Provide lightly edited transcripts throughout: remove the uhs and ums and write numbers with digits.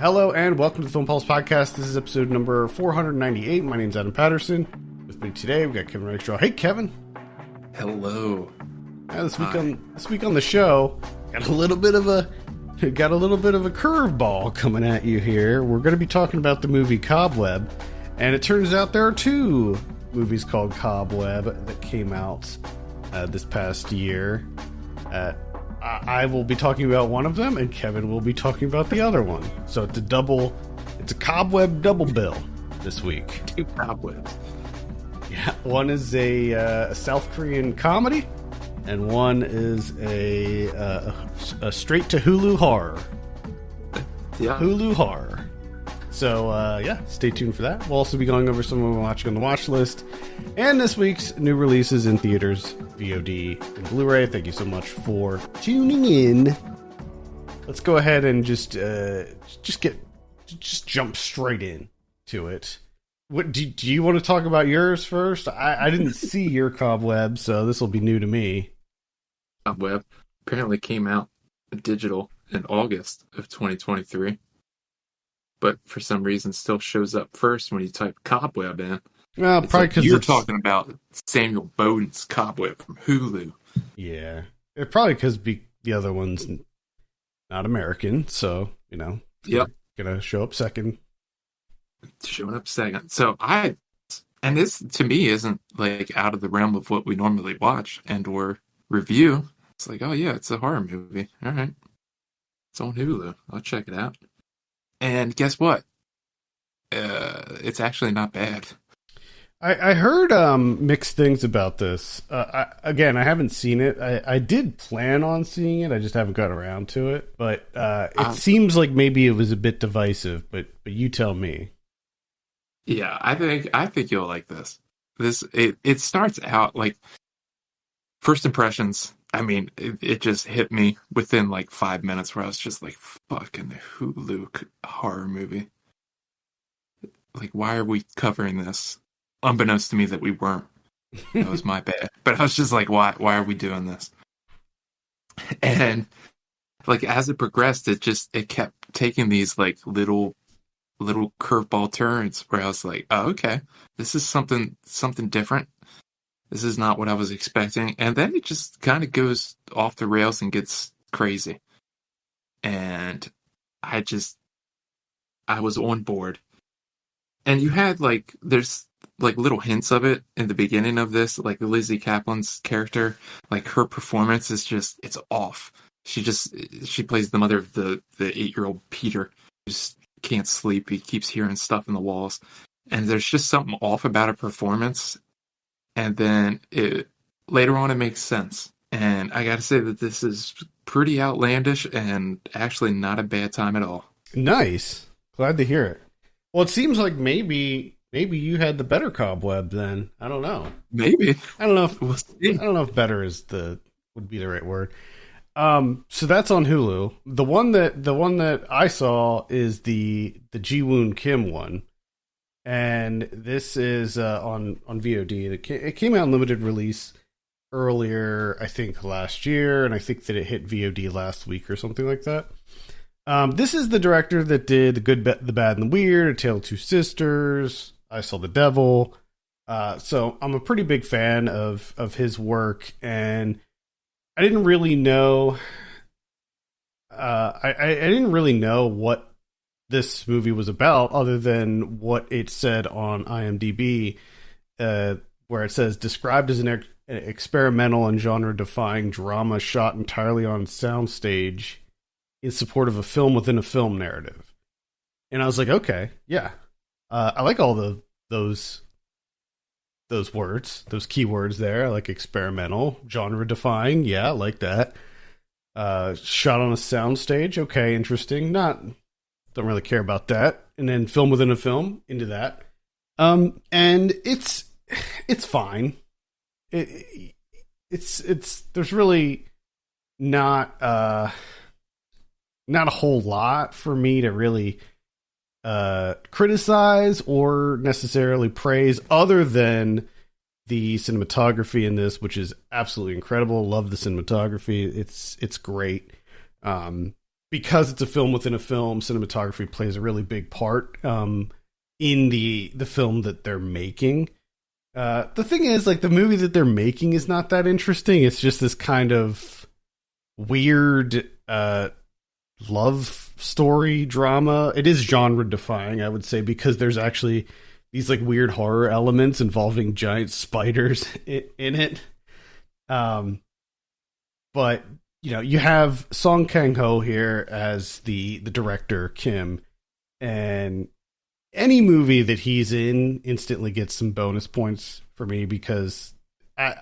Hello and welcome to the Film Pulse Podcast. This is episode number 498. My name's Adam Patterson. With me today, we've got Kevin Rakestraw. Hey, Kevin. Hello. This week on the show, got a little bit of a curveball coming at you here. We're going to be talking about the movie Cobweb, and it turns out there are two movies called Cobweb that came out this past year. I will be talking about one of them, and Kevin will be talking about the other one. So it's a Cobweb double bill this week. Two Cobwebs. Yeah, one is a South Korean comedy, and one is a straight to Hulu horror. Yeah. Hulu horror. So, stay tuned for that. We'll also be going over some of we're watching on the watch list. And this week's new releases in theaters, VOD, and Blu-ray. Thank you so much for tuning in. Let's go ahead and just jump straight in to it. What do you want to talk about yours first? I didn't see your Cobweb, so this will be new to me. Cobweb apparently came out digital in August of 2023. But for some reason still shows up first when you type Cobweb in. Well, probably because you're talking about Samuel Bowden's Cobweb from Hulu. Yeah, probably because the other one's not American, so Yep, gonna show up second. Showing up second. So and this to me isn't like out of the realm of what we normally watch and or review. It's like, oh yeah, it's a horror movie. All right, it's on Hulu. I'll check it out. And guess what? It's actually not bad. I heard mixed things about this. I haven't seen it. I did plan on seeing it. I just haven't got around to it. But it seems like maybe it was a bit divisive. But you tell me. Yeah, I think you'll like this. It starts out like first impressions. I mean, it just hit me within like 5 minutes where I was just like, fucking Hulu horror movie. Like, why are we covering this? Unbeknownst to me that we weren't. That was my bad. But I was just like, why are we doing this? And like, as it progressed, it kept taking these like little curveball turns where I was like, oh, okay, this is something different. This is not what I was expecting. And then it just kind of goes off the rails and gets crazy. And I was on board. And you had there's like little hints of it in the beginning of this, like Lizzie Kaplan's character, like her performance is it's off. She plays the mother of the 8-year-old Peter, who just can't sleep. He keeps hearing stuff in the walls. And there's just something off about her performance. And then later on, it makes sense. And I got to say that this is pretty outlandish and actually not a bad time at all. Nice. Glad to hear it. Well, it seems like maybe you had the better Cobweb then. I don't know. Maybe. I don't know if better would be the right word. So that's on Hulu. The one that I saw is the Ji-Woon Kim one. And this is on VOD. It came out in limited release earlier, I think, last year, and I think that it hit VOD last week or something like that. This is the director that did The Good, the Bad, and the Weird, A Tale of Two Sisters, I Saw the Devil. So I'm a pretty big fan of his work, and I didn't really know. I didn't really know what this movie was about, other than what it said on IMDb, where it says described as an experimental and genre-defying drama shot entirely on soundstage in support of a film within a film narrative. And I was like, okay, yeah, I like all those words, those keywords there. I like experimental, genre-defying. Yeah, I like that. Shot on a soundstage. Okay, interesting. Don't really care about that. And then film within a film, into that. And it's fine. It's there's really not a whole lot for me to really criticize or necessarily praise, other than the cinematography in this, which is absolutely incredible. Love the cinematography. It's great. because it's a film within a film, cinematography plays a really big part in the film that they're making. The thing is, like, the movie that they're making is not that interesting. It's just this kind of weird love story drama. It is genre defying, I would say, because there's actually these like weird horror elements involving giant spiders in it. But you know, you have Song Kang-ho here as the director, Kim, and any movie that he's in instantly gets some bonus points for me because I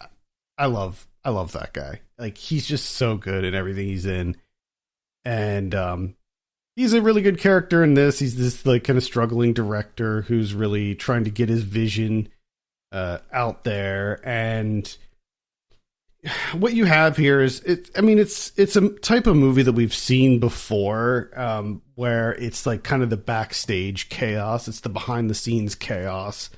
love that guy. Like, he's just so good in everything he's in. And he's a really good character in this. He's this like kind of struggling director who's really trying to get his vision out there. And what you have here is it's a type of movie that we've seen before, where it's like kind of the backstage chaos. It's the behind the scenes chaos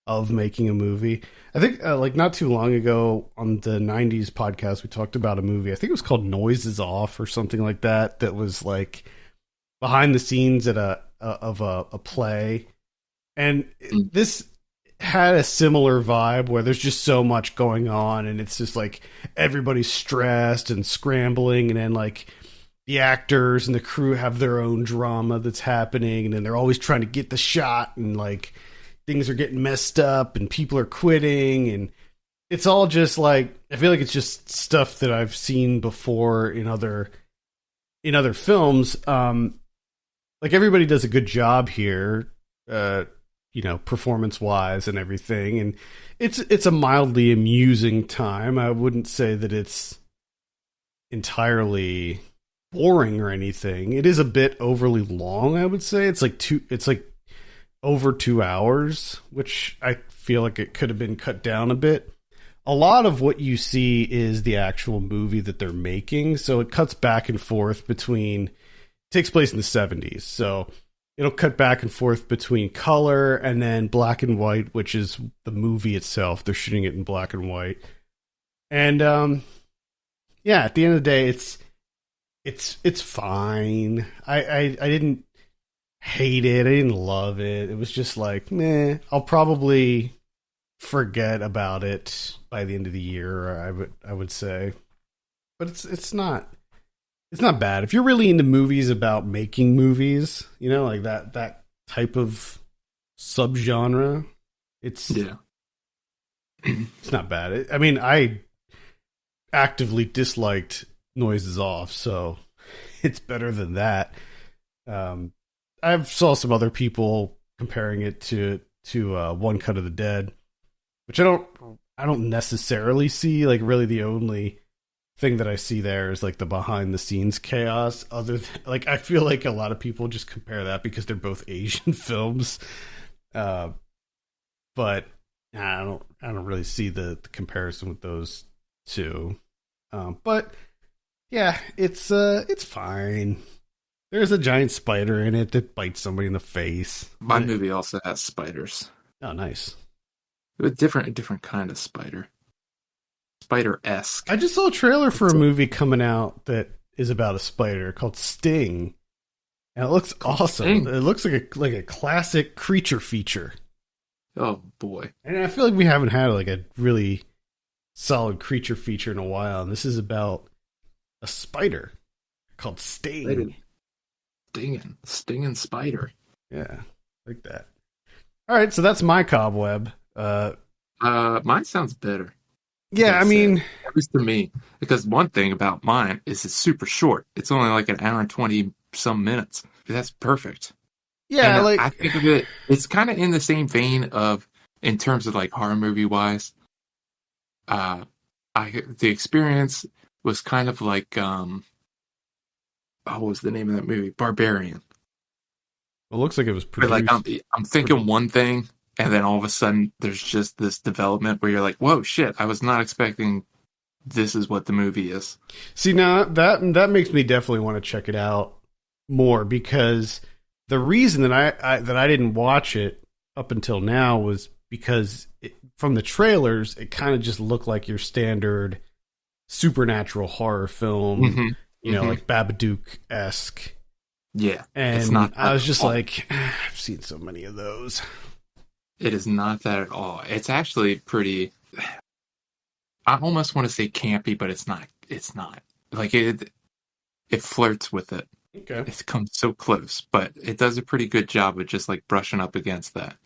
of making a movie. I think like not too long ago on the 90s podcast, we talked about a movie. I think it was called Noise is Off or something like that. That was like behind the scenes at a play. And this had a similar vibe where there's just so much going on and it's just like everybody's stressed and scrambling, and then like the actors and the crew have their own drama that's happening, and then they're always trying to get the shot, and like things are getting messed up and people are quitting, and it's all just like, I feel like it's just stuff that I've seen before in other films. Like, everybody does a good job here, you know, performance wise and everything. And it's a mildly amusing time. I wouldn't say that it's entirely boring or anything. It is a bit overly long, I would say. It's like over 2 hours, which I feel like it could have been cut down a bit. A lot of what you see is the actual movie that they're making. So it cuts back and forth between, takes place in the 70s. So it'll cut back and forth between color and then black and white, which is the movie itself. They're shooting it in black and white. And yeah, at the end of the day, it's fine. I didn't hate it. I didn't love it. It was just like, meh. I'll probably forget about it by the end of the year, I would say. But it's not bad. If you're really into movies about making movies, you know, like that type of subgenre, it's not bad. I mean, I actively disliked Noises Off, so it's better than that. I've saw some other people comparing it to One Cut of the Dead, which I don't necessarily see. Like, really the only thing that I see there is like the behind the scenes chaos. Other than, like, I feel like a lot of people just compare that because they're both Asian films. But I don't really see the comparison with those two. But yeah, it's fine. There's a giant spider in it that bites somebody in the face. My movie also has spiders. Oh, nice. A different kind of spider. Spider-esque. I just saw a trailer for a movie coming out that is about a spider called Sting. And it looks awesome. Sting. It looks like a classic creature feature. Oh boy. And I feel like we haven't had like a really solid creature feature in a while, and this is about a spider called Sting. Stinging spider. Yeah, like that. All right, so that's my Cobweb. Mine sounds better. Yeah, I mean, at least to me, because one thing about mine is it's super short. It's only like an hour and 20 some minutes. That's perfect. Yeah, and like, I think of it, it's kind of in the same vein of, in terms of like horror movie wise. The experience was kind of like what was the name of that movie? Barbarian. Well, it looks like it was produced. But like I'm thinking one thing, and then all of a sudden there's just this development where you're like, whoa, shit, I was not expecting this is what the movie is. See, now that makes me definitely want to check it out more, because the reason that I didn't watch it up until now was because from the trailers, it kind of just looked like your standard supernatural horror film. Mm-hmm. Mm-hmm. like Babadook-esque. Yeah, And it's not. I was just like, I've seen so many of those. It is not that at all. It's actually pretty. I almost want to say campy, but it's not. It's not. Like it flirts with it. Okay. It comes so close, but it does a pretty good job of just like brushing up against that.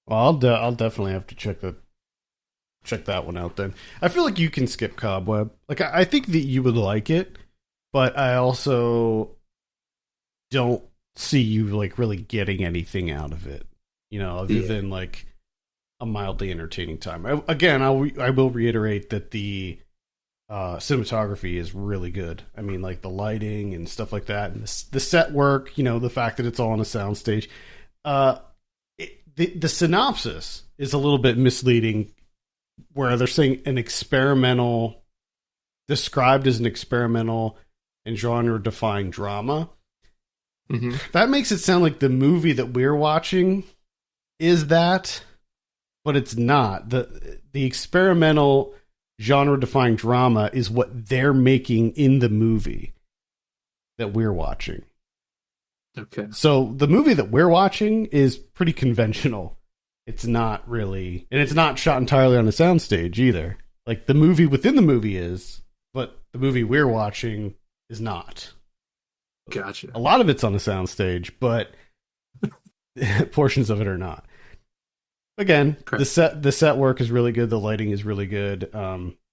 Well, I'll definitely have to check that one out then. I feel like you can skip Cobweb. Like I think that you would like it, but I also don't see you like really getting anything out of it. Other than like a mildly entertaining time. I will reiterate that the cinematography is really good. I mean, like the lighting and stuff like that, and the set work. The fact that it's all on a soundstage. The synopsis is a little bit misleading, where they're saying described as an experimental and genre-defying drama. Mm-hmm. That makes it sound like the movie that we're watching is that, but it's not. The experimental genre-defying drama is what they're making in the movie that we're watching. Okay. So the movie that we're watching is pretty conventional. It's not really, and it's not shot entirely on a soundstage either. Like the movie within the movie is, but the movie we're watching is not. Gotcha. A lot of it's on a soundstage, but portions of it are not. Again, Correct. the set work is really good. The lighting is really good.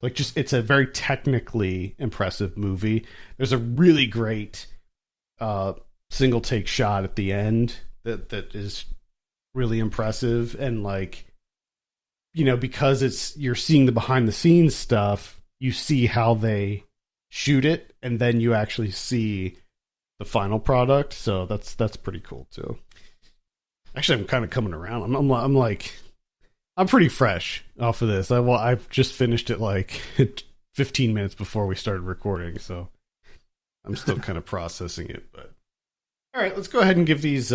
It's a very technically impressive movie. There's a really great single take shot at the end that is really impressive, and because you're seeing the behind the scenes stuff, you see how they shoot it, and then you actually see the final product. So that's pretty cool too. Actually, I'm kind of coming around. I'm pretty fresh off of this. I've just finished it like 15 minutes before we started recording, so I'm still kind of processing it. But all right, let's go ahead and give these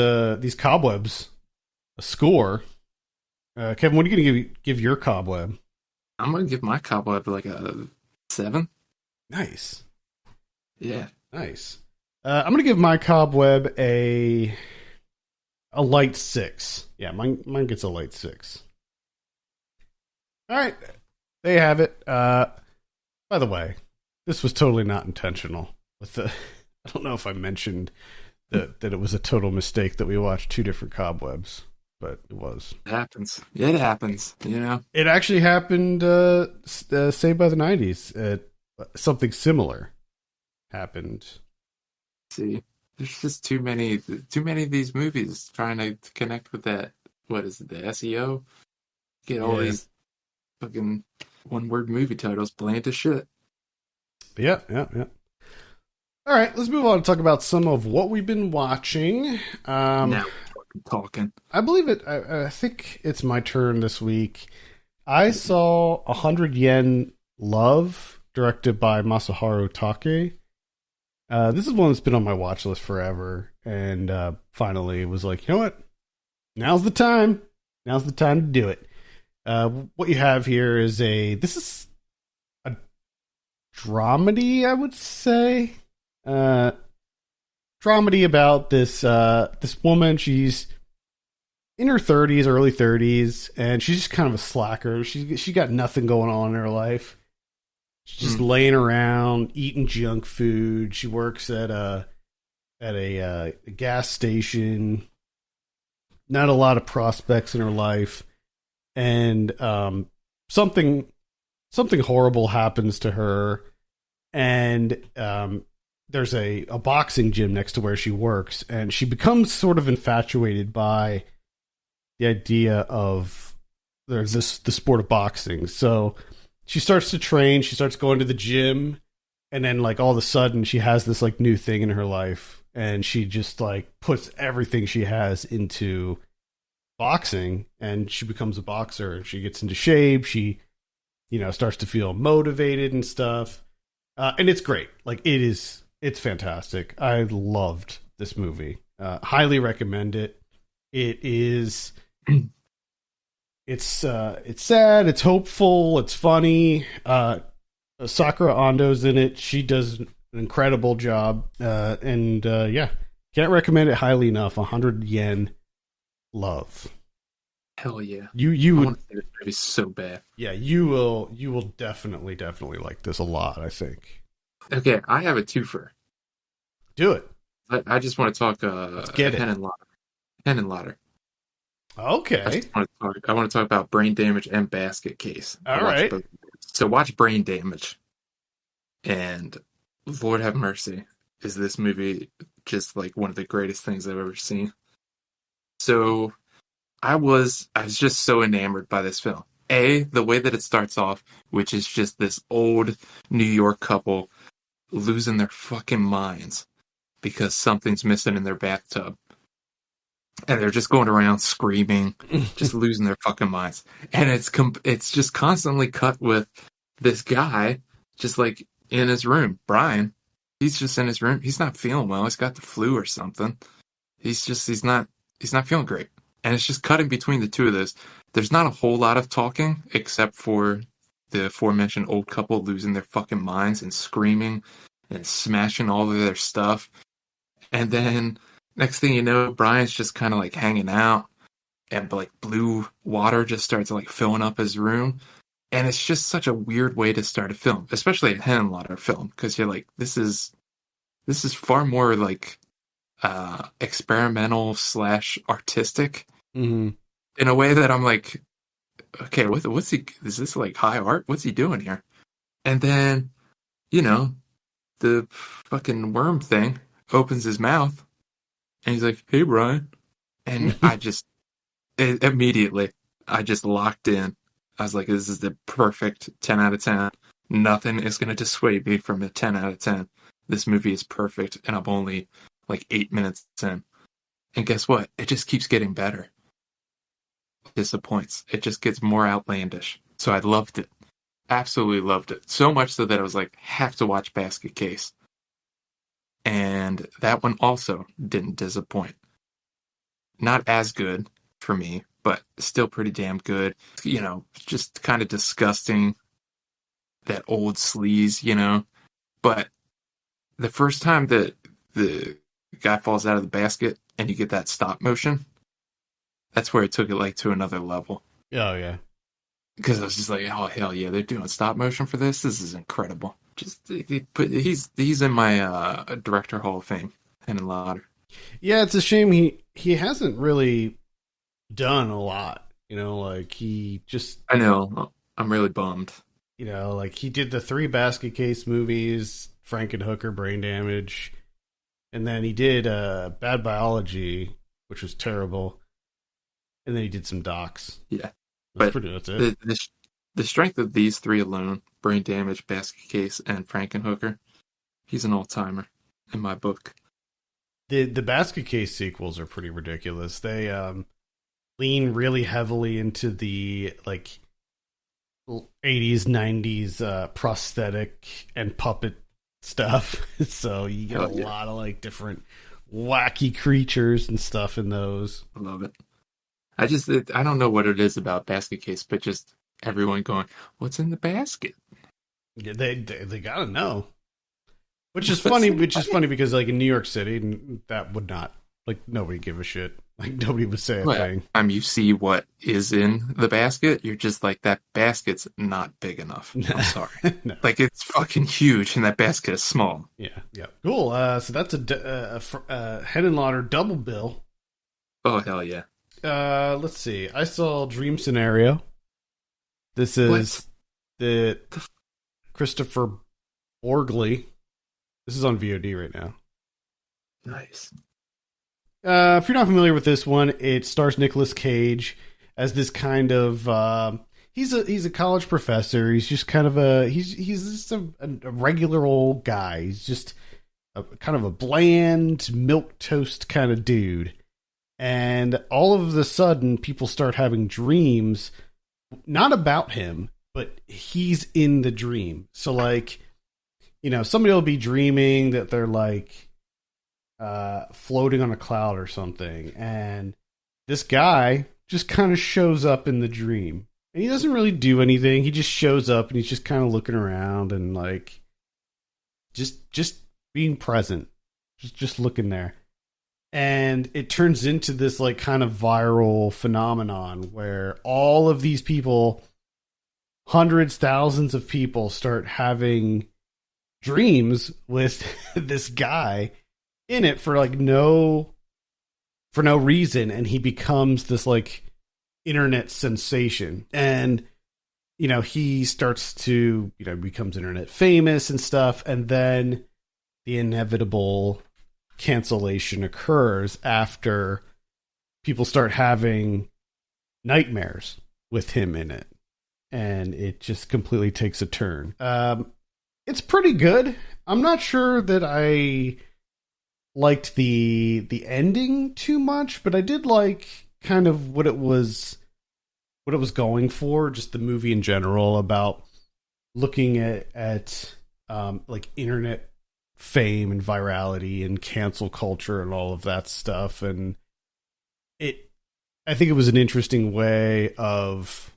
Cobwebs a score. Kevin, what are you going to give your Cobweb? I'm gonna give my Cobweb like a 7. Nice. Yeah. Nice. I'm going to give my Cobweb a light 6. Yeah, mine gets a light 6. All right, there you have it. By the way, this was totally not intentional. I don't know if I mentioned that it was a total mistake that we watched 2 different Cobwebs, but it was. It happens. It happens. It actually happened. Saved by the 90s. Something similar happened. See, there's just too many of these movies trying to connect with that. What is it? The SEO? Get all these fucking one-word movie titles bland as shit. Yeah. All right, let's move on to talk about some of what we've been watching. Now we're fucking talking. I believe it. I think it's my turn this week. I saw 100 Yen Love, directed by Masaharu Take. This is one that's been on my watch list forever, and finally was like, you know what? Now's the time. Now's the time to do it. What you have here is this is a dramedy, I would say. Dramedy about this woman. She's in her 30s, early 30s, and she's just kind of a slacker. She got nothing going on in her life. She's just laying around eating junk food. She works at a gas station. Not a lot of prospects in her life, and something horrible happens to her, and there's a boxing gym next to where she works, and she becomes sort of infatuated by the idea of the sport of boxing. So she starts to train, she starts going to the gym, and then like all of a sudden she has this like new thing in her life, and she just like puts everything she has into boxing, and she becomes a boxer, and she gets into shape. She, starts to feel motivated and stuff. And it's great. Like it's fantastic. I loved this movie. Highly recommend it. It is, it's sad. It's hopeful. It's funny. Sakura Ando's in it. She does an incredible job. And yeah, can't recommend it highly enough. 100 yen, love. Hell yeah. You I would, want to see this movie so bad. yeah, you will definitely like this a lot, I think. Okay, I have a twofer. Do it. I just want to talk Let's get it. Hen and Lauder. Hen and Lauder. Okay. I want to talk about Brain Damage and Basket Case. All right. So watch Brain Damage. And Lord have mercy, is this movie just like one of the greatest things I've ever seen. So I was just so enamored by this film. The way that it starts off, which is just this old New York couple losing their fucking minds because something's missing in their bathtub. And they're just going around screaming, just losing their fucking minds. And it's just constantly cut with this guy just like in his room. Brian, he's just in his room. He's not feeling well. He's got the flu or something. He's not feeling great. And it's just cutting between the two of those. There's not a whole lot of talking except for the aforementioned old couple losing their fucking minds and screaming and smashing all of their stuff. And then next thing you know, Brian's just kind of like hanging out, and like blue water just starts like filling up his room. And it's just such a weird way to start a film, especially a Henenlotter film, because you're like, this is far more like experimental / artistic in a way that I'm like, okay, what's he? Is this like high art? What's he doing here? And then, the fucking worm thing opens his mouth, and he's like, "Hey, Brian," and immediately I just locked in. I was like, "This is the perfect 10 out of 10. Nothing is going to dissuade me from a 10 out of 10. This movie is perfect, and I'm only like 8 minutes in." And guess what? It just keeps getting better. It disappoints. It just gets more outlandish. So I loved it. Absolutely loved it. So much so that I was like, have to watch Basket Case. And that one also didn't disappoint. Not as good for me, but still pretty damn good. Just kind of disgusting. That old sleaze, But the first time that the guy falls out of the basket and you get that stop motion, that's where it took it like to another level. Oh, yeah. Because I was just like, oh, hell yeah, they're doing stop motion for this? This is incredible. He's in my Director Hall of Fame, Henry Lauder. Yeah, it's a shame he hasn't really done a lot. Like he just... I know. I'm really bummed. Like he did the 3 Basket Case movies, Frankenhooker, Brain Damage, and then he did Bad Biology, which was terrible, and then he did some docs. Yeah. That's it. The strength of these 3 alone, Brain Damage, Basket Case, and Frankenhooker, he's an all-timer in my book. The Basket Case sequels are pretty ridiculous. They lean really heavily into the like 80s, 90s prosthetic and puppet stuff. So you get a lot of like different wacky creatures and stuff in those. I love it. I don't know what it is about Basket Case, but just everyone going, "What's in the basket?" Yeah, they gotta know. Which is funny because like in New York City, that would not, like, nobody give a shit. Like nobody would say a thing. Time you see what is in the basket, you're just like, that basket's not big enough. I'm sorry. No. Like, it's fucking huge and that basket is small. Yeah. Cool. So that's a Henenlotter double bill. Oh, hell yeah. Let's see. I saw Dream Scenario. This is the Christopher Borgli. This is on VOD right now. Nice. If you're not familiar with this one, it stars Nicolas Cage as this kind of he's a college professor. He's just kind of he's just a regular old guy. He's just kind of a bland milquetoast kind of dude. And all of a sudden, people start having dreams, not about him, but he's in the dream. So, like, somebody will be dreaming that they're, like, floating on a cloud or something. And this guy just kind of shows up in the dream. And he doesn't really do anything. He just shows up and he's just kind of looking around and, like, just being present, just looking there. And it turns into this like kind of viral phenomenon where all of these people, hundreds, thousands of people, start having dreams with this guy in it for no reason, and he becomes this like internet sensation. And he starts to becomes internet famous and stuff, and then the inevitable cancellation occurs after people start having nightmares with him in it, and it just completely takes a turn. It's pretty good. I'm not sure that I liked the ending too much, but I did like kind of what it was going for, just the movie in general, about looking at like internet fame and virality and cancel culture and all of that stuff. And I think it was an interesting way of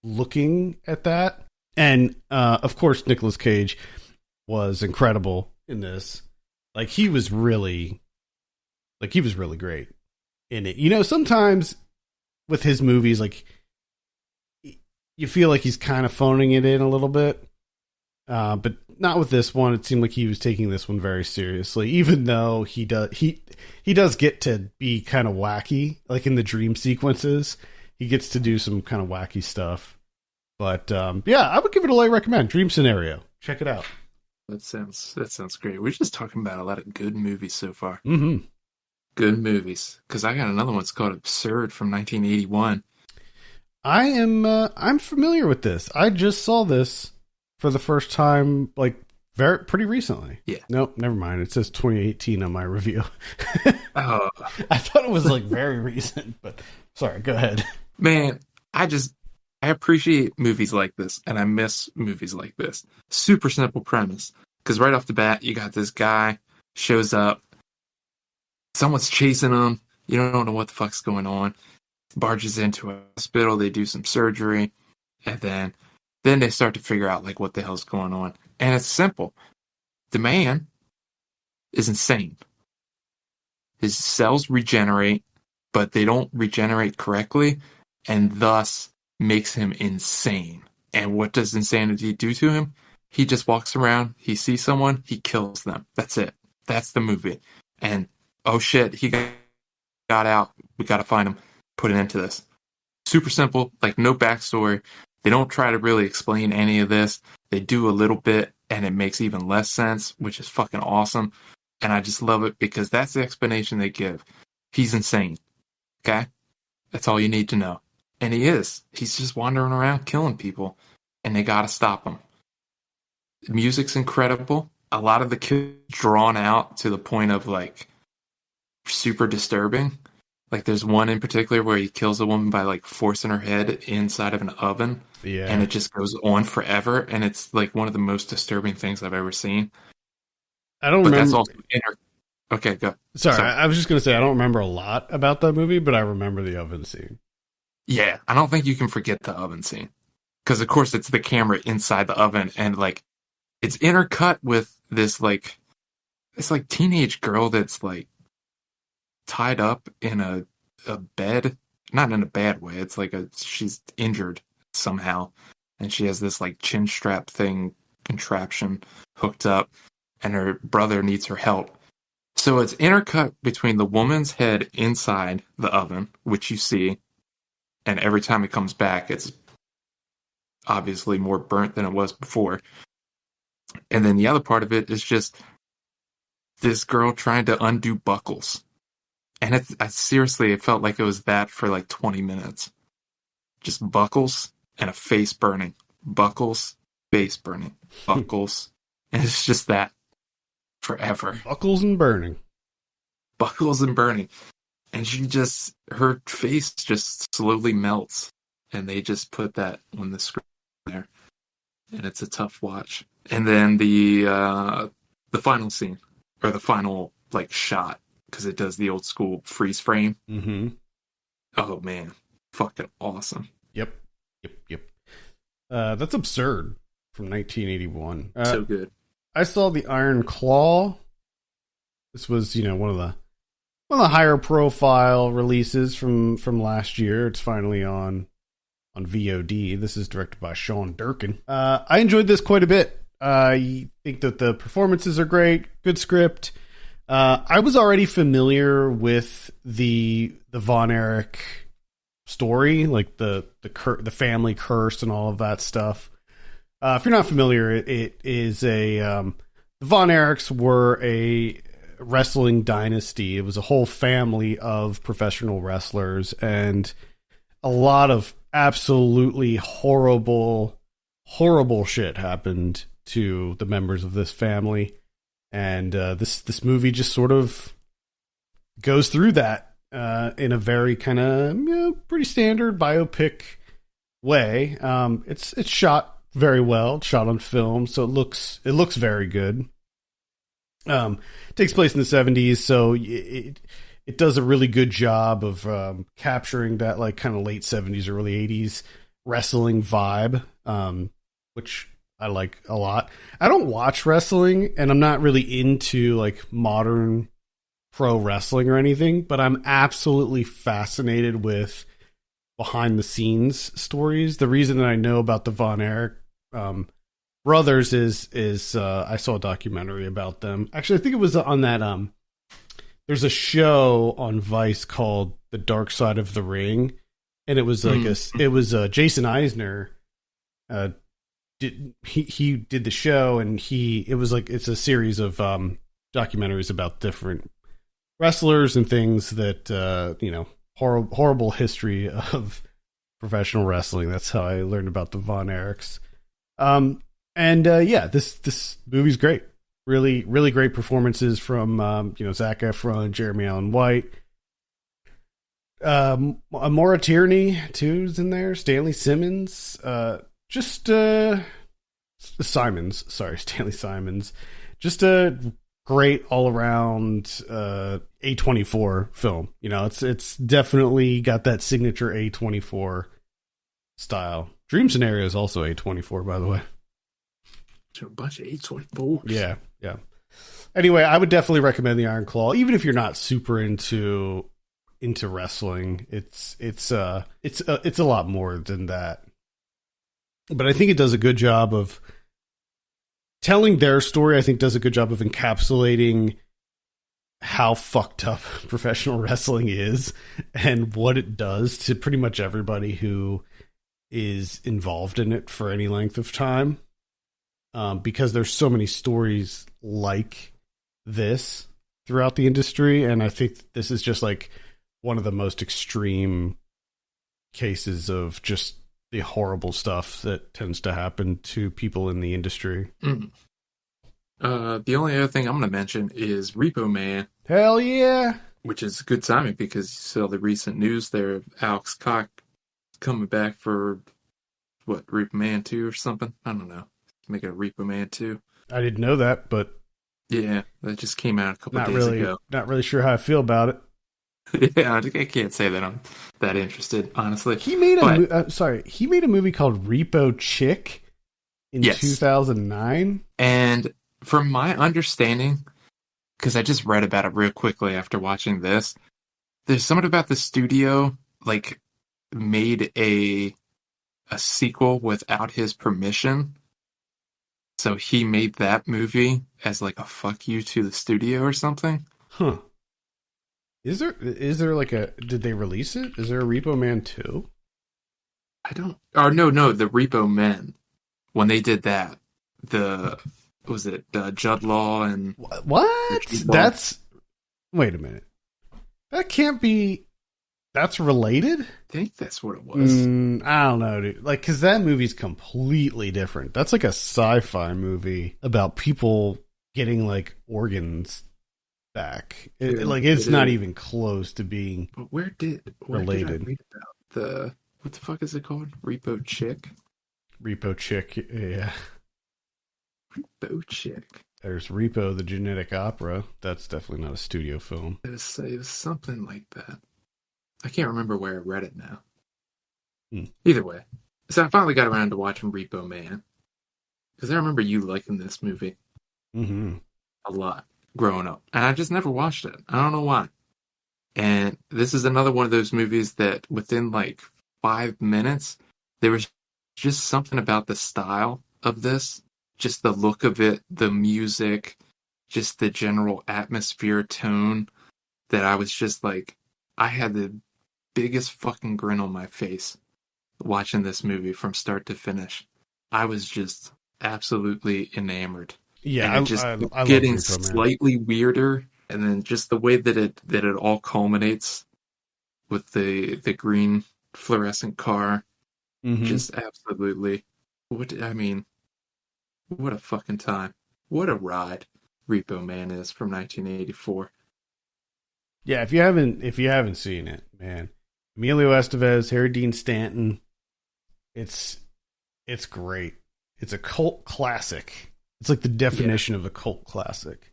looking at that. And of course, Nicolas Cage was incredible in this. Like he was really great in it. Sometimes with his movies, like you feel like he's kind of phoning it in a little bit, but not with this one. It seemed like he was taking this one very seriously, even though he does get to be kind of wacky, like in the dream sequences. He gets to do some kind of wacky stuff. But yeah, I would give it a light recommend. Dream Scenario. Check it out. That sounds great. We're just talking about a lot of good movies so far. Mm-hmm. Good movies. Because I got another one. It's called Absurd from 1981. I'm familiar with this. I just saw this for the first time, like pretty recently. Yeah. Nope, never mind. It says 2018 on my review. Oh. I thought it was like very recent, but sorry, go ahead. Man, I appreciate movies like this, and I miss movies like this. Super simple premise. Because right off the bat, you got this guy, shows up, someone's chasing him, you don't know what the fuck's going on, barges into a hospital, they do some surgery, and then they start to figure out like what the hell's going on. And it's simple. The man is insane. His cells regenerate, but they don't regenerate correctly, and thus makes him insane. And what does insanity do to him? He just walks around, he sees someone, he kills them. That's it. That's the movie. And oh shit, he got out. We gotta find him. Put an end to this. Super simple, like no backstory. They don't try to really explain any of this. They do a little bit, and it makes even less sense, which is fucking awesome. And I just love it because that's the explanation they give. He's insane. Okay? That's all you need to know. And he is. He's just wandering around killing people. And they gotta stop him. The music's incredible. A lot of the kills drawn out to the point of like super disturbing. Like there's one in particular where he kills a woman by like forcing her head inside of an oven. Yeah. And it just goes on forever. And it's like one of the most disturbing things I've ever seen. I don't remember. That's also Okay, go. Sorry, I was just going to say I don't remember a lot about that movie, but I remember the oven scene. Yeah, I don't think you can forget the oven scene. Because, of course, it's the camera inside the oven, and, like, it's intercut with this, like, teenage girl that's, like, tied up in a bed. Not in a bad way. It's like she's injured somehow. And she has this, like, chin strap thing, contraption hooked up, and her brother needs her help. So it's intercut between the woman's head inside the oven, which you see, and every time it comes back, it's obviously more burnt than it was before. And then the other part of it is just this girl trying to undo buckles. And it felt like it was that for like 20 minutes. Just buckles and a face burning. Buckles, face burning. Buckles. And it's just that forever. Buckles and burning. Buckles and burning. And her face just slowly melts. And they just put that on the screen there. And it's a tough watch. And then the final scene, or the final like shot, because it does the old school freeze frame. Mm-hmm. Oh man, fucking awesome. Yep. That's Absurd from 1981. So good. I saw the Iron Claw. This was, one of the higher profile releases from last year. It's finally on VOD. This is directed by Sean Durkin. I enjoyed this quite a bit. I think that the performances are great. Good script. I was already familiar with the Von Erich story, like the family curse and all of that stuff. If you're not familiar, it is the Von Erichs were a wrestling dynasty. It was a whole family of professional wrestlers, and a lot of absolutely horrible shit happened to the members of this family. And this movie just sort of goes through that in a very kind of pretty standard biopic way. It's shot very well. It's shot on film, so it looks very good. Takes place in the 70s, so it does a really good job of capturing that like kind of late 70s, early 80s wrestling vibe, which I like a lot. I don't watch wrestling, and I'm not really into like modern pro wrestling or anything, but I'm absolutely fascinated with behind the scenes stories. The reason that I know about the Von Erich brothers is I saw a documentary about them. Actually, I think it was on that there's a show on Vice called The Dark Side of the Ring, and it was like Jason Eisner he did the show, and it's a series of documentaries about different wrestlers and things that horrible history of professional wrestling. That's how I learned about the Von Erichs. This movie's great. Really, really great performances from Zac Efron, Jeremy Allen White. Maura Tierney too is in there. Stanley Simmons. Stanley Simons. Just a great all around A24 film. It's definitely got that signature A24 style. Dream Scenario is also A24, by the way. A bunch of A24s. Yeah. Anyway, I would definitely recommend the Iron Claw, even if you're not super into wrestling. It's a lot more than that. But I think it does a good job of telling their story. I think does a good job of encapsulating how fucked up professional wrestling is and what it does to pretty much everybody who is involved in it for any length of time. Because there's so many stories like this throughout the industry, and I think this is just like one of the most extreme cases of just the horrible stuff that tends to happen to people in the industry. The only other thing I'm going to mention is Repo Man. Hell yeah! Which is good timing because you saw the recent news there of Alex Cox coming back for, Repo Man 2 or something? I don't know. Make it a Repo Man 2. I didn't know that, but... Yeah, that just came out a couple of days ago. Not really sure how I feel about it. Yeah, I can't say that I'm that interested, honestly. He made he made a movie called Repo Chick in 2009. And from my understanding, because I just read about it real quickly after watching this, there's something about the studio made a sequel without his permission. So he made that movie as a fuck you to the studio or something. Huh. Is there did they release it? Is there a Repo Man 2? No, the Repo Men. When they did that, Judd Law and... What? Wait a minute. That can't be... That's related? I think that's what it was. I don't know, dude. Because that movie's completely different. That's like a sci-fi movie about people getting organs back. It's not even close to being. But where did related? I read about what the fuck is it called? Repo Chick. Repo Chick, yeah. Repo Chick. There's Repo, the Genetic Opera. That's definitely not a studio film. It was something like that. I can't remember where I read it now. Either way. So I finally got around to watching Repo Man. Because I remember you liking this movie. Mm-hmm. a lot growing up, and I just never watched it. I don't know why. And this is another one of those movies that within like 5 minutes, there was just something about the style of this, just the look of it, the music, just the general atmosphere tone that I was just like, I had the biggest fucking grin on my face watching this movie from start to finish. I was just absolutely enamored. And Yeah, it just I love getting Repo Man. slightly weirder, and then just the way that it all culminates with the green fluorescent car, Mm-hmm. just absolutely. What I mean, what a fucking time! What a ride Repo Man is from 1984. Yeah, if you haven't seen it, man, Emilio Estevez, Harry Dean Stanton, it's it's great. It's a cult classic. It's like the Yeah, definition of a cult classic.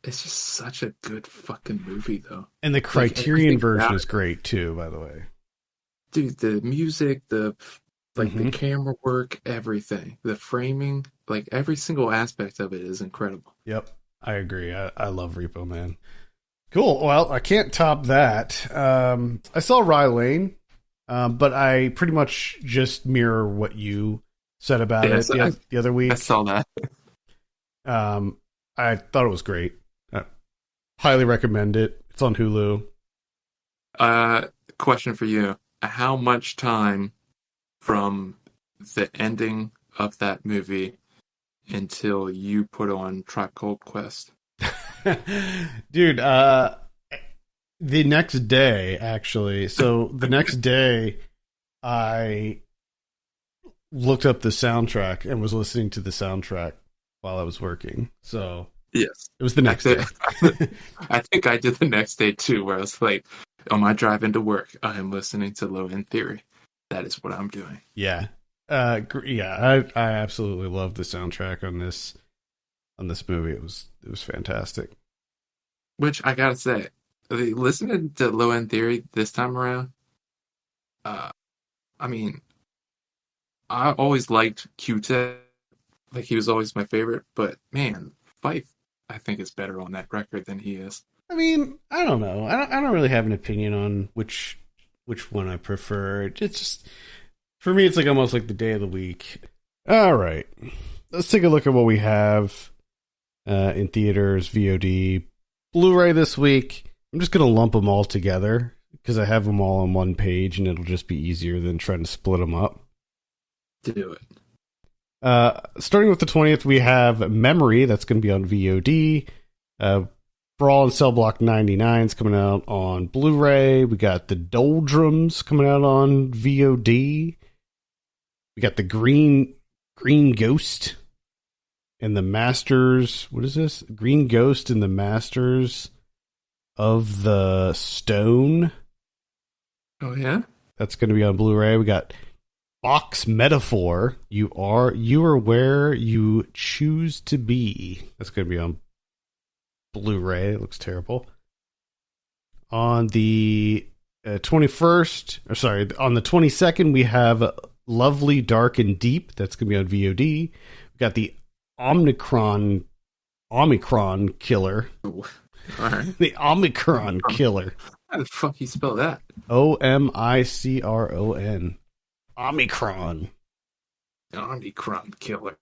it's just such a good fucking movie, though. And the Like Criterion everything version about is it, great too, by the way. dude. The music, the like the Mm-hmm. camera work, everything, the framing, like every single aspect of it is incredible. Yep, I agree. I love Repo Man. Cool. Well, I can't top that. I saw Rye Lane, but I pretty much just mirror what you said about it Yes, the other I week. saw that. Um, I thought it was great. Highly recommend it. It's on Hulu. Uh, Question for you: how much time from the ending of that movie until you put on Tribe Called Quest? Dude, the next day, actually. So the next day, I looked up the soundtrack and was listening to the soundtrack while I was working. So Yes. it was the I next think day. I think I did the next day too, where I was like, on my drive into work, I am listening to Low End Theory. That is what I'm doing. Yeah. Yeah, I absolutely love the soundtrack on this movie. It was fantastic. Which I gotta say, listening to Low End Theory this time around, uh, I mean, I always liked Q-Tip. Like he was always my favorite, but man, Fife, I think is better on that record than he is. I mean, I don't know. I don't really have an opinion on which one I prefer. It's just for me it's like almost like the day of the week. All right. Let's take a look at what we have in theaters, VOD, Blu-ray this week. I'm just going to lump them all together because I have them all on one page and it'll just be easier than trying to split them up. Do it. Starting with the 20th, we have Memory. That's going to be on VOD. Brawl and Cell Block 99 is coming out on Blu-ray. We got The Doldrums coming out on VOD. We got the Green Ghost and the Masters. What is this? Green Ghost and the Masters of the Stone. Oh yeah. That's going to be on Blu-ray. We got Box Metaphor. You are where you choose to be. That's going to be on Blu-ray. It looks terrible. On the 21st, or sorry, on the 22nd, we have Lovely, Dark, and Deep. That's going to be on VOD. We got the Omicron Killer. All right. The Omicron Killer. How the fuck you spell that? Omicron. Omicron. Omnicron Killer.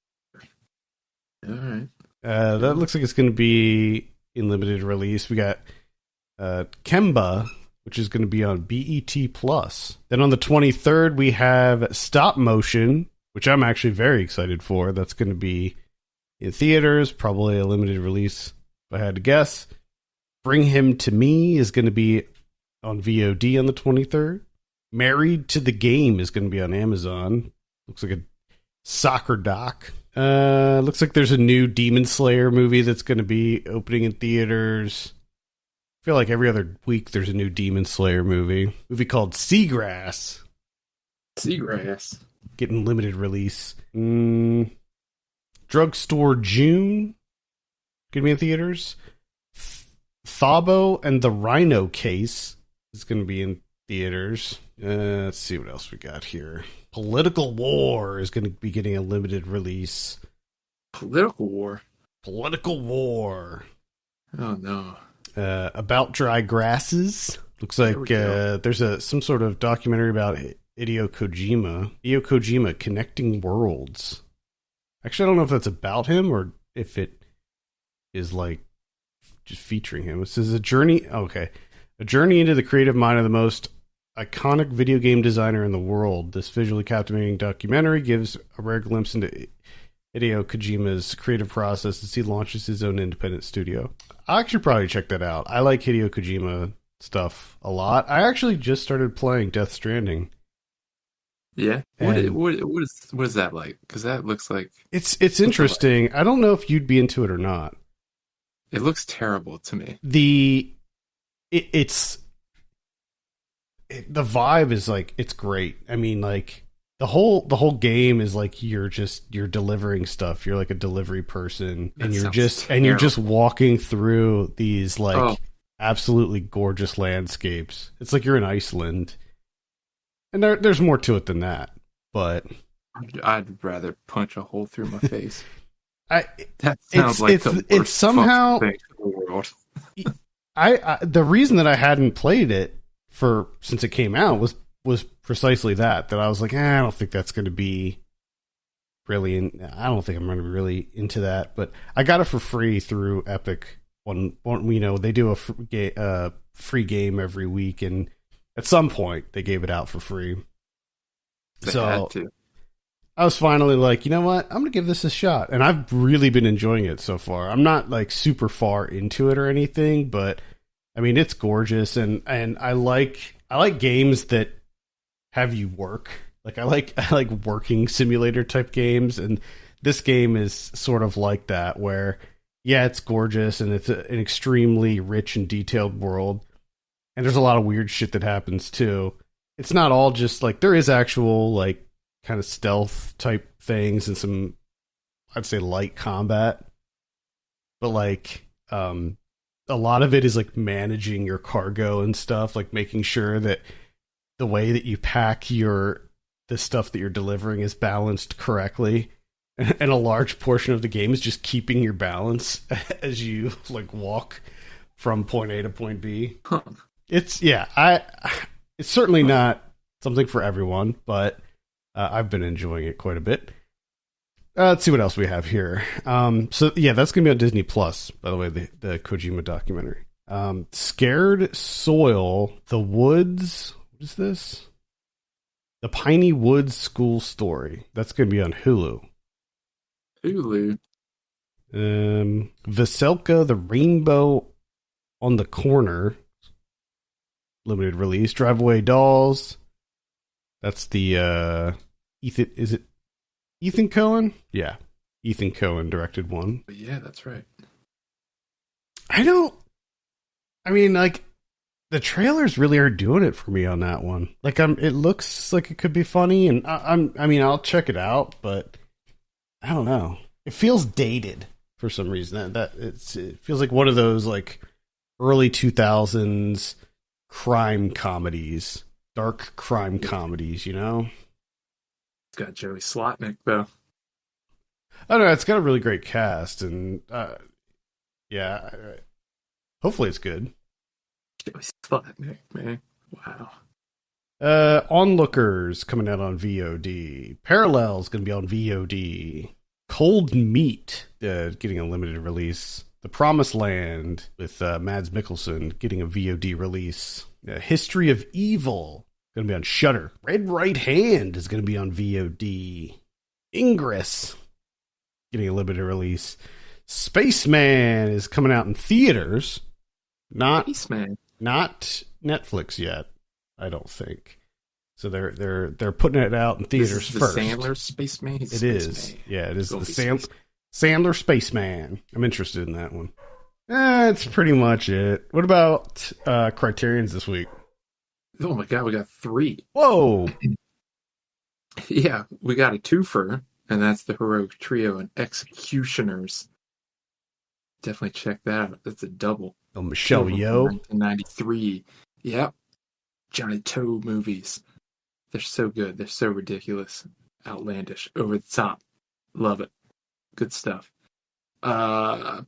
All right. That looks like it's going to be in limited release. We got Kemba, which is going to be on BET Plus. Then on the 23rd, we have Stop Motion, which I'm actually very excited for. That's going to be in theaters, probably a limited release, if I had to guess. Bring Him to Me is going to be on VOD on the 23rd. Married to the Game is going to be on Amazon. Looks like a soccer doc. Looks like there's a new Demon Slayer movie that's going to be opening in theaters. I feel like every other week there's a new Demon Slayer movie called Seagrass. Seagrass. Getting limited release. Drugstore June. Gonna be in theaters. Thabo and the Rhino Case is gonna be in theaters. Let's see what else we got here. Political War is gonna be getting a limited release. Political War. Political war. Oh no. About dry grasses. Looks There like we go. there's some sort of documentary about Hideo Kojima. Hideo Kojima connecting worlds. Actually, I don't know if that's about him or if it is like just featuring him. It says a journey. Okay, a journey into the creative mind of the most iconic video game designer in the world. This visually captivating documentary gives a rare glimpse into Hideo Kojima's creative process as he launches his own independent studio. I'll actually probably check that out. I like Hideo Kojima stuff a lot. I actually just started playing Death Stranding. Yeah. And What is that like? Because that looks like it's what's it like? interesting. I don't know if you'd be into it or not. It looks terrible to me. It's the vibe is like it's great. I mean, like the whole game is like you're delivering stuff. You're like a delivery person, That and sounds you're just terrible. walking through these Oh, like absolutely gorgeous landscapes. It's like you're in Iceland, and there's more to it than that. But I'd rather punch a hole through my face. I That sounds like the it's worst fucking somehow thing in the world. I the reason that I hadn't played it for since it came out was precisely that I was like, I don't think that's going to be really I don't think I'm going to be really into that, but I got it for free through Epic. They do a free game every week, and at some point they gave it out for free. They So had to. I was finally like, you know what? I'm going to give this a shot. And I've really been enjoying it so far. I'm not like super far into it or anything, but I mean, it's gorgeous and I like games that have you work. Like I like working simulator type games, and this game is sort of like that where yeah, it's gorgeous and it's an extremely rich and detailed world. And there's a lot of weird shit that happens too. It's not all just like there is actual like kind of stealth type things and some I'd say light combat, but like a lot of it is like managing your cargo and stuff, like making sure that the way that you pack the stuff that you're delivering is balanced correctly. And a large portion of the game is just keeping your balance as you like walk from point A to point B. Huh. It's yeah, I it's certainly not something for everyone, but I've been enjoying it quite a bit. Let's see what else we have here. So yeah, that's gonna be on Disney Plus, by the way, the Kojima documentary. Scared Soil, The Woods. What is this? The Piney Woods School Story. That's gonna be on Hulu. Hulu. Veselka, The Rainbow on the Corner. Limited release. Drive Away Dolls. That's the Ethan. Is it Ethan Cohen? Yeah, Ethan Cohen directed one. But yeah, that's right. I mean, like the trailers really are doing it for me on that one. Like, it looks like it could be funny, and I mean, I'll check it out, but I don't know. It feels dated for some reason. It feels like one of those like early 2000s crime comedies, dark crime comedies. You know? It's got Joey Slotnick though. I don't know. It's got a really great cast, and yeah, hopefully it's good. Joey Slotnick, man. Wow. Onlookers coming out on VOD. Parallels going to be on VOD. Cold Meat getting a limited release. The Promised Land with Mads Mikkelsen getting a VOD release. History of Evil going to be on Shudder. Red Right Hand is going to be on VOD. Ingress getting a limited release. Spaceman is coming out in theaters. Spaceman. Not Netflix yet, I don't think. So they're putting it out in theaters This is the first. Sandler Spaceman. He's It is. Spaceman. Yeah, it is the Space. Sandler Spaceman. I'm interested in that one. That's pretty much it. What about Criterion's this week? Oh my god, we got 3. Whoa! Yeah, we got a twofer, and that's the Heroic Trio and Executioners. Definitely check that out. That's a double. Oh, Michelle Yeoh. 1993. Yep. Johnny Toe movies. They're so good. They're so ridiculous. Outlandish. Over the top. Love it. Good stuff. Uh,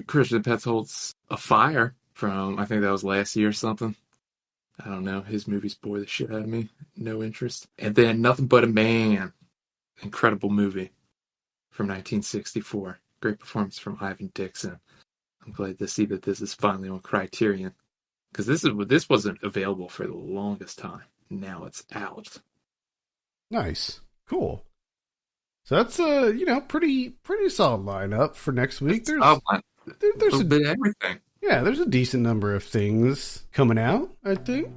Christian Petzold's A Fire from, I think that was last year or something. I don't know. His movies bore the shit out of me. No interest. And then Nothing But a Man. Incredible movie from 1964. Great performance from Ivan Dixon. I'm glad to see that this is finally on Criterion. Because this wasn't available for the longest time. Now it's out. Nice. Cool. So that's pretty solid lineup for next week. There's a bit of everything. Yeah, there's a decent number of things coming out, I think.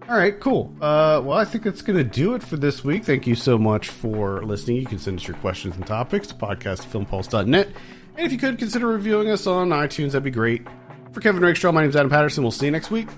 All right, cool. Well, I think that's going to do it for this week. Thank you so much for listening. You can send us your questions and topics to podcast@filmpulse.net. And if you could, consider reviewing us on iTunes, that'd be great. For Kevin Rakestraw, my name is Adam Patterson. We'll see you next week.